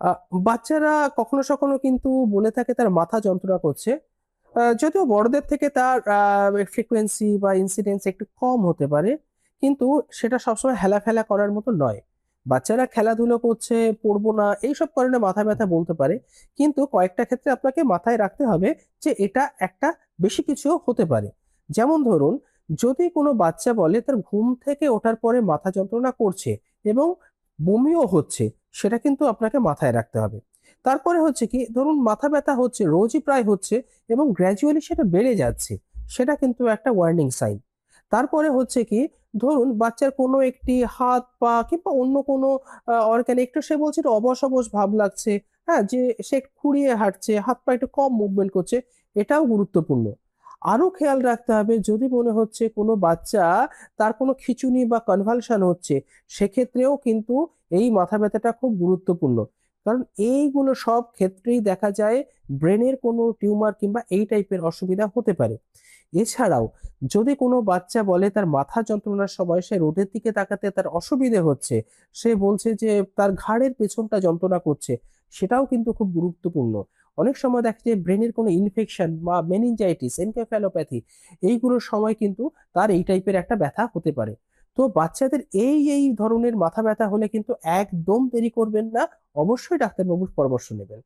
আ বাচ্চারা কখনো কখনো কিন্তু বলে থাকে তার মাথা যন্ত্রণা করছে। যদিও বড়দের থেকে তার ফ্রিকোয়েন্সি বা ইনসিডেন্স একটু কম হতে পারে। কিন্তু সেটা সবসময় হেলাফেলা করার মতো নয়। বাচ্চারা খেলাধুলো করছে, পড়বো না এইসব কারণে মাথা ব্যথা বলতে পারে। কিন্তু কয়েকটা ক্ষেত্রে আপনাকে মাথায় রাখতে হবে যে এটা একটা বেশি কিছুও হতে পারে। যেমন ধরুন, যদি কোনো বাচ্চা বলে তার ঘুম থেকে ওঠার পরে মাথা যন্ত্রণা করছে এবং বমিও হচ্ছে, সেটা কিন্তু আপনাকে মাথায় রাখতে হবে। তারপরে হচ্ছে কি, ধরুন মাথা ব্যথা হচ্ছে, রোজই প্রায় হচ্ছে এবং গ্র্যাজুয়ালি সেটা বেড়ে যাচ্ছে, সেটা কিন্তু একটা ওয়ার্নিং সাইন। তারপরে হচ্ছে কি, ধরুন বাচ্চার কোনো একটি হাত পা কিংবা অন্য কোনো অর্গানে একটু সে বলছে একটু অবশ অবশ ভাব লাগছে, হ্যাঁ, যে সে একটু খুঁড়িয়ে হাঁটছে, হাত পা একটু কম মুভমেন্ট করছে, এটাও গুরুত্বপূর্ণ। আরো খেয়াল রাখতে হবে, যদি মনে হচ্ছে কোনো বাচ্চা তার কোনো খিঁচুনি বা কনভালশন হচ্ছে, সেক্ষেত্রেও কিন্তু এই মাথা ব্যথাটা খুব গুরুত্বপূর্ণ। কারণ এইগুলো সব ক্ষেত্রেই দেখা যায় ব্রেনের কোনো টিউমার কিংবা এই টাইপের অসুবিধা হতে পারে। এছাড়াও যদি কোনো বাচ্চা বলে তার মাথা যন্ত্রণার সময় সে রোদের দিকে তাকাতে তার অসুবিধে হচ্ছে, সে বলছে যে তার ঘাড়ের পেছনটা যন্ত্রণা করছে, সেটাও কিন্তু খুব গুরুত্বপূর্ণ। অনেক সময় দেখা যায় ব্রেনের কোনো ইনফেকশন বা মেনিনজাইটিস, এনকেফ্যালোপ্যাথি, এইগুলোর সময় কিন্তু তার এই টাইপের একটা ব্যথা হতে পারে। তো বাচ্চাদের এই ধরনের মাথা ব্যথা হলে কিন্তু একদম দেরি করবেন না, অবশ্যই ডাক্তারবাবুর পরামর্শ নেবেন।